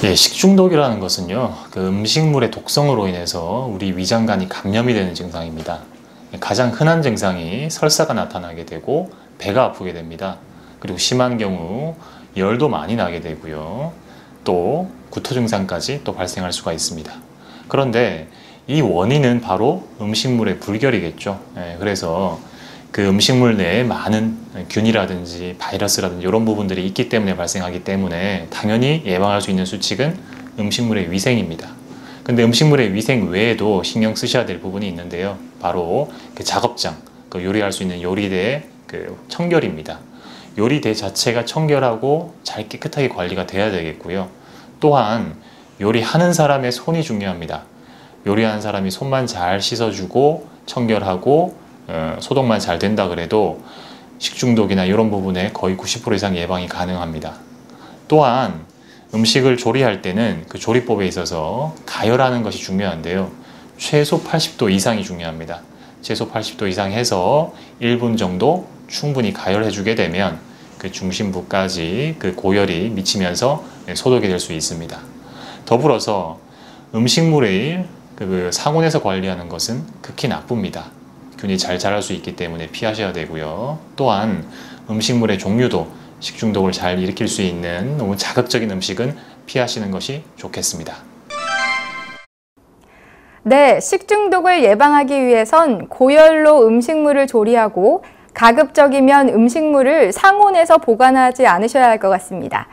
예, 식중독이라는 것은요, 그 음식물의 독성으로 인해서 우리 위장관이 감염이 되는 증상입니다. 가장 흔한 증상이 설사가 나타나게 되고 배가 아프게 됩니다. 그리고 심한 경우 열도 많이 나게 되고요. 또 구토 증상까지 또 발생할 수가 있습니다. 그런데 이 원인은 바로 음식물의 불결이겠죠. 그래서 그 음식물 내에 많은 균이라든지 바이러스라든지 이런 부분들이 있기 때문에 발생하기 때문에 당연히 예방할 수 있는 수칙은 음식물의 위생입니다. 근데 음식물의 위생 외에도 신경 쓰셔야 될 부분이 있는데요. 바로 그 작업장, 그 요리할 수 있는 요리대의 그 청결입니다. 요리대 자체가 청결하고 잘 깨끗하게 관리가 돼야 되겠고요. 또한 요리하는 사람의 손이 중요합니다. 요리하는 사람이 손만 잘 씻어주고 청결하고 소독만 잘 된다 그래도 식중독이나 이런 부분에 거의 90% 이상 예방이 가능합니다. 또한 음식을 조리할 때는 그 조리법에 있어서 가열하는 것이 중요한데요. 최소 80도 이상이 중요합니다. 최소 80도 이상 해서 1분 정도 충분히 가열해 주게 되면 그 중심부까지 그 고열이 미치면서 소독이 될 수 있습니다. 더불어서 음식물의 그 상온에서 관리하는 것은 극히 나쁩니다. 균이 잘 자랄 수 있기 때문에 피하셔야 되고요. 또한 음식물의 종류도 식중독을 잘 일으킬 수 있는 너무 자극적인 음식은 피하시는 것이 좋겠습니다. 네, 식중독을 예방하기 위해선 고열로 음식물을 조리하고 가급적이면 음식물을 상온에서 보관하지 않으셔야 할 것 같습니다.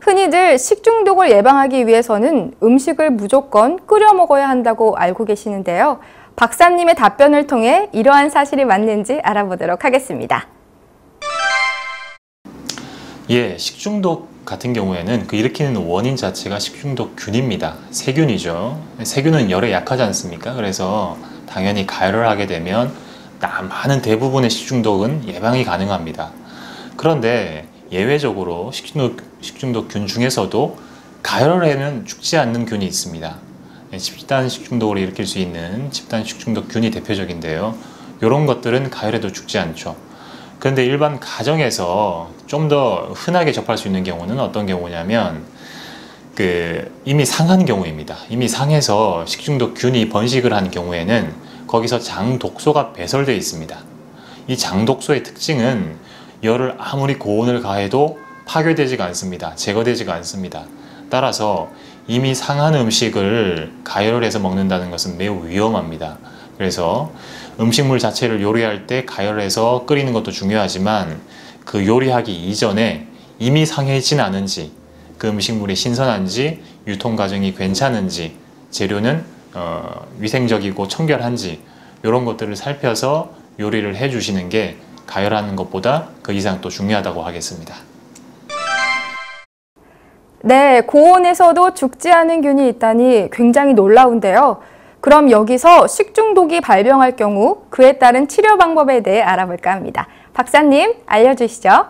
흔히들 식중독을 예방하기 위해서는 음식을 무조건 끓여 먹어야 한다고 알고 계시는데요. 박사님의 답변을 통해 이러한 사실이 맞는지 알아보도록 하겠습니다. 예, 식중독 같은 경우에는 그 일으키는 원인 자체가 식중독균입니다. 세균이죠. 세균은 열에 약하지 않습니까? 그래서 당연히 가열을 하게 되면 많은 대부분의 식중독은 예방이 가능합니다. 그런데 예외적으로 식중독균 중에서도 가열을 하면 죽지 않는 균이 있습니다. 집단 식중독을 일으킬 수 있는 집단 식중독균이 대표적인데요. 이런 것들은 가열해도 죽지 않죠. 그런데 일반 가정에서 좀 더 흔하게 접할 수 있는 경우는 어떤 경우냐면 이미 상한 경우입니다. 이미 상해서 식중독균이 번식을 한 경우에는 거기서 장독소가 배설되어 있습니다. 이 장독소의 특징은 열을 아무리 고온을 가해도 파괴되지가 않습니다. 제거되지가 않습니다. 따라서 이미 상한 음식을 가열을 해서 먹는다는 것은 매우 위험합니다. 그래서 음식물 자체를 요리할 때 가열해서 끓이는 것도 중요하지만 그 요리하기 이전에 이미 상해진 않은지, 그 음식물이 신선한지, 유통 과정이 괜찮은지, 재료는 위생적이고 청결한지 이런 것들을 살펴서 요리를 해주시는 게 가열하는 것보다 그 이상 또 중요하다고 하겠습니다. 네, 고온에서도 죽지 않은 균이 있다니 굉장히 놀라운데요. 그럼 여기서 식중독이 발병할 경우 그에 따른 치료 방법에 대해 알아볼까 합니다. 박사님, 알려주시죠.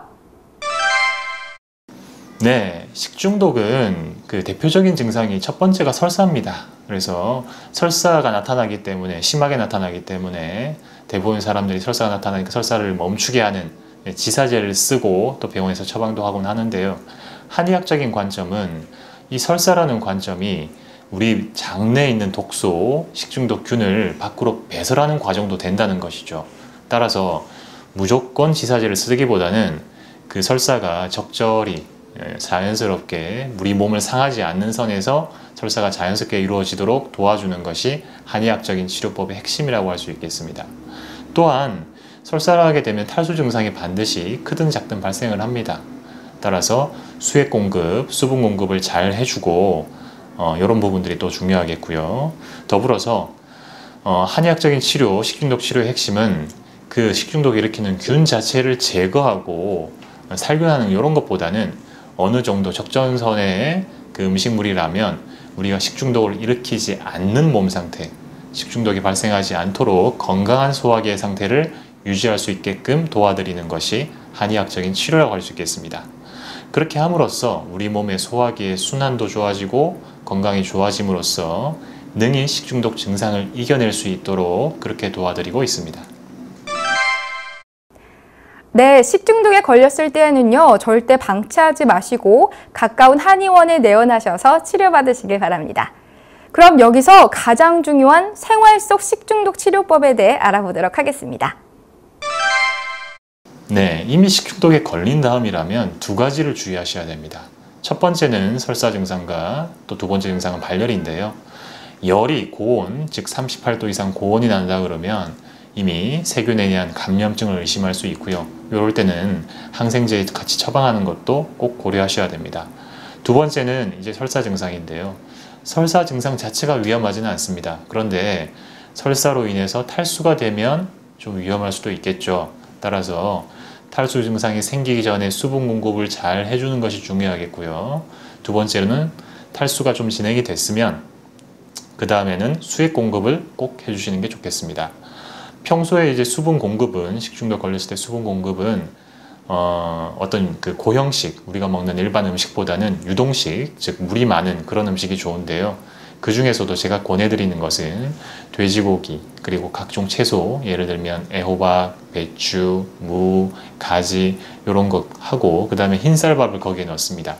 네, 식중독은 그 대표적인 증상이 첫 번째가 설사입니다. 그래서 설사가 나타나기 때문에, 심하게 나타나기 때문에 대부분 사람들이 설사가 나타나니까 설사를 멈추게 하는 지사제를 쓰고 또 병원에서 처방도 하곤 하는데요. 한의학적인 관점은 이 설사라는 관점이 우리 장내에 있는 독소, 식중독균을 밖으로 배설하는 과정도 된다는 것이죠. 따라서 무조건 지사제를 쓰기보다는 그 설사가 적절히 자연스럽게 우리 몸을 상하지 않는 선에서 설사가 자연스럽게 이루어지도록 도와주는 것이 한의학적인 치료법의 핵심이라고 할 수 있겠습니다. 또한 설사를 하게 되면 탈수 증상이 반드시 크든 작든 발생을 합니다. 따라서 수액 공급, 수분 공급을 잘 해주고 이런 부분들이 또 중요하겠고요. 더불어서 한의학적인 치료, 식중독 치료의 핵심은 그 식중독을 일으키는 균 자체를 제거하고 살균하는 이런 것보다는 어느 정도 적정선의 그 음식물이라면 우리가 식중독을 일으키지 않는 몸 상태, 식중독이 발생하지 않도록 건강한 소화기의 상태를 유지할 수 있게끔 도와드리는 것이 한의학적인 치료라고 할 수 있겠습니다. 그렇게 함으로써 우리 몸의 소화기의 순환도 좋아지고 건강이 좋아짐으로써 능히 식중독 증상을 이겨낼 수 있도록 그렇게 도와드리고 있습니다. 네, 식중독에 걸렸을 때에는요, 절대 방치하지 마시고 가까운 한의원에 내원하셔서 치료받으시길 바랍니다. 그럼 여기서 가장 중요한 생활 속 식중독 치료법에 대해 알아보도록 하겠습니다. 네, 이미 식중독에 걸린 다음이라면 두 가지를 주의하셔야 됩니다. 첫 번째는 설사 증상과 또 두 번째 증상은 발열인데요. 열이 고온, 즉 38도 이상 고온이 난다 그러면 이미 세균에 의한 감염증을 의심할 수 있고요. 이럴 때는 항생제 같이 처방하는 것도 꼭 고려하셔야 됩니다. 두 번째는 이제 설사 증상인데요. 설사 증상 자체가 위험하지는 않습니다. 그런데 설사로 인해서 탈수가 되면 좀 위험할 수도 있겠죠. 따라서 탈수 증상이 생기기 전에 수분 공급을 잘 해주는 것이 중요하겠고요. 두 번째로는 탈수가 좀 진행이 됐으면 그 다음에는 수액 공급을 꼭 해주시는 게 좋겠습니다. 평소에 이제 수분 공급은, 식중독 걸렸을 때 수분 공급은 어떤 그 고형식, 우리가 먹는 일반 음식보다는 유동식, 즉 물이 많은 그런 음식이 좋은데요. 그 중에서도 제가 권해드리는 것은 돼지고기, 그리고 각종 채소, 예를 들면 애호박, 배추, 무, 가지 이런 것 하고 그 다음에 흰쌀밥을 거기에 넣습니다.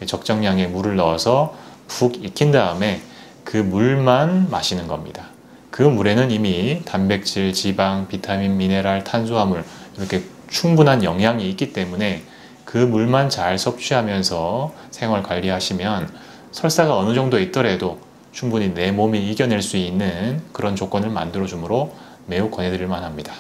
적정량의 물을 넣어서 푹 익힌 다음에 그 물만 마시는 겁니다. 그 물에는 이미 단백질, 지방, 비타민, 미네랄, 탄수화물 이렇게 충분한 영양이 있기 때문에 그 물만 잘 섭취하면서 생활 관리하시면 설사가 어느 정도 있더라도 충분히 내 몸이 이겨낼 수 있는 그런 조건을 만들어 주므로 매우 권해드릴 만합니다.